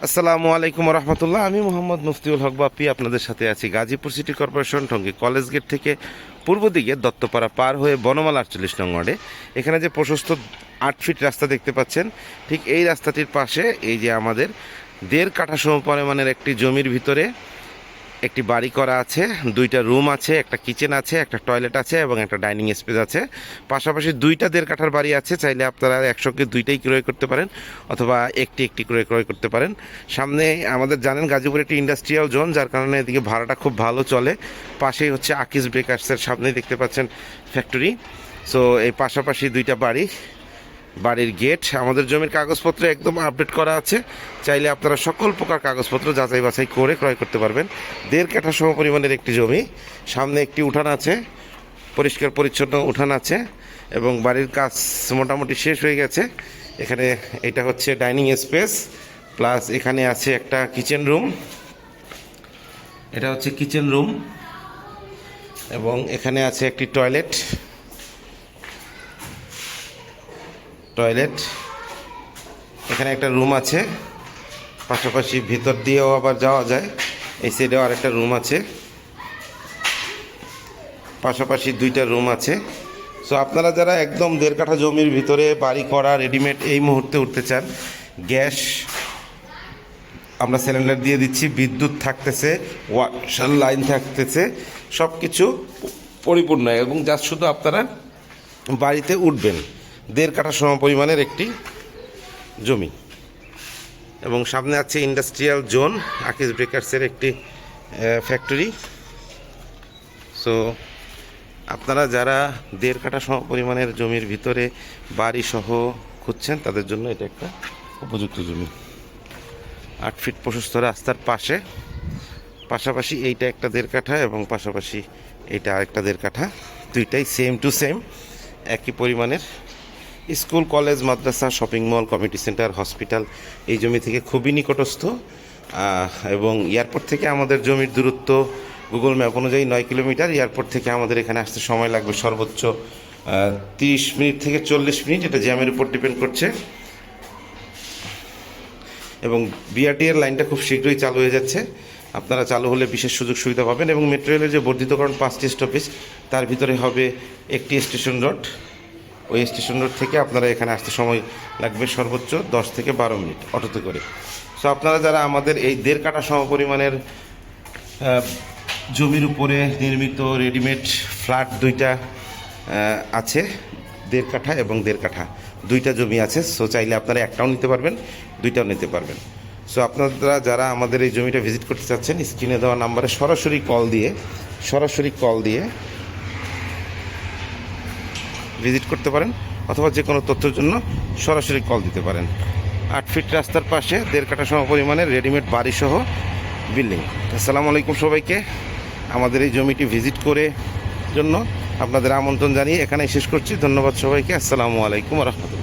আসসালামু আলাইকুম রহমতুল্লাহ। আমি মোহাম্মদ মুফতিউল হক বাপ্পি আপনাদের সাথে আছি Gazipur city corporation Tongi college gate থেকে পূর্ব দিকে দত্তপাড়া পার হয়ে বনমালা 48 নং ওয়ার্ডে এখানে যে প্রশস্ত 8 ফিট রাস্তা দেখতে পাচ্ছেন, ঠিক এই রাস্তাটির পাশে এই যে আমাদের 1.5 কাঠা সমপরিমাণের একটি জমির ভিতরে একটি বাড়ি করা আছে, 2টা রুম আছে, একটা কিচেন আছে, একটা টয়লেট আছে এবং একটা ডাইনিং স্পেস আছে। পাশাপাশি 2টা 1.5 কাঠার বাড়ি আছে। চাইলে আপনারা একসঙ্গে 2টাই ক্রয় করতে পারেন অথবা একটি করে ক্রয় করতে পারেন। সামনে আমাদের জানেন গাজীপুর একটি ইন্ডাস্ট্রিয়াল জোন, যার কারণে এদিকে ভাড়াটা খুব ভালো চলে। পাশেই হচ্ছে আকিজ ব্রেকার্সের, সামনেই দেখতে পাচ্ছেন ফ্যাক্টরি। সো এই পাশাপাশি 2টা বাড়ির গেট। আমাদের জমির কাগজপত্র একদম আপডেট করা আছে। চাইলে আপনারা সকল প্রকার কাগজপত্র যাচাই বাছাই করে ক্রয় করতে পারবেন। 1.5 কাঠা সমপরিমাণের একটি জমি, সামনে একটি উঠান আছে, পরিষ্কার পরিচ্ছন্ন উঠান আছে এবং বাড়ির কাজ মোটামুটি শেষ হয়ে গেছে। এখানে এটা হচ্ছে ডাইনিং স্পেস, প্লাস এখানে আছে একটা কিচেন রুম। এটা হচ্ছে কিচেন রুম এবং এখানে আছে একটি টয়লেট। এখানে একটা রুম আছে, পাশাপাশি ভিতর দিয়েও আবার যাওয়া যায়। এই সাইডেও আরেকটা রুম আছে, পাশাপাশি 2টা রুম আছে। সো আপনারা যারা একদম 1.5 কাঠা জমির ভিতরে বাড়ি করা রেডিমেড এই মুহূর্তে উঠতে চান, গ্যাস আমরা সিলিন্ডার দিয়ে দিচ্ছি, বিদ্যুৎ থাকতেছে, ওয়াটার লাইন থাকতেছে, সব কিছু পরিপূর্ণ এবং যা শুধু আপনারা বাড়িতে উঠবেন। 1.5 কাঠা সমপরিমাণের একটি জমি এবং সামনে আছে ইন্ডাস্ট্রিয়াল জোন, আকিজ ব্রেকার্সের একটি ফ্যাক্টরি। সো আপনারা যারা 1.5 কাঠা সমপরিমাণের জমির ভিতরে বাড়ি সহ খুঁজছেন, তাদের জন্য এটা একটা উপযুক্ত জমি। 8 ফিট প্রশস্ত রাস্তার পাশাপাশি এইটা একটা 1.5 কাঠা এবং পাশাপাশি এইটা আরেকটা 1.5 কাঠা, 2টাই সেম টু সেম একই পরিমাণের। স্কুল, কলেজ, মাদ্রাসা, shopping mall, community centre, hospital এই জমি থেকে খুবই নিকটস্থ এবং এয়ারপোর্ট থেকে আমাদের জমির দূরত্ব গুগল ম্যাপ অনুযায়ী 9 কিলোমিটার। এয়ারপোর্ট থেকে আমাদের এখানে আসতে সময় লাগবে সর্বোচ্চ 30 মিনিট থেকে 40 মিনিট, এটা জ্যামের উপর ডিপেন্ড করছে। এবং বিআরটি এর লাইনটা খুব শীঘ্রই চালু হয়ে যাচ্ছে। আপনারা চালু হলে বিশেষ সুযোগ সুবিধা পাবেন এবং মেট্রো রেলের যে বর্ধিতকরণ 5টি স্টপেজ, তার ভিতরে হবে একটি স্টেশন রোড। ওই স্টেশন রোড থেকে আপনারা এখানে আসতে সময় লাগবে সর্বোচ্চ 10 থেকে 12 মিনিট অটোতে করে। সো আপনারা যারা আমাদের এই 1.5 কাঠা সমপরিমাণের জমির উপরে নির্মিত রেডিমেড ফ্ল্যাট 2টা আছে, 1.5 কাঠা এবং 1.5 কাঠা 2টা জমি আছে। সো চাইলে আপনারা একটাও নিতে পারবেন, 2টাও নিতে পারবেন। সো আপনারা যারা আমাদের এই জমিটা ভিজিট করতে চাচ্ছেন, স্ক্রিনে দেওয়া নাম্বারে সরাসরি কল দিয়ে ভিজিট করতে পারেন অথবা যে কোনো তথ্যের জন্য সরাসরি কল দিতে পারেন। 8 ফিট রাস্তার পাশে 1.5 কাঠা সমপরিমাণের রেডিমেড বাড়ি সহ বিল্ডিং। আসসালামু আলাইকুম সবাইকে। আমাদের এই জমিটি ভিজিট করে জন্য আপনাদের আমন্ত্রণ জানিয়ে এখানেই শেষ করছি। ধন্যবাদ সবাইকে। আসসালামু আলাইকুম রহমতুল্লাহ।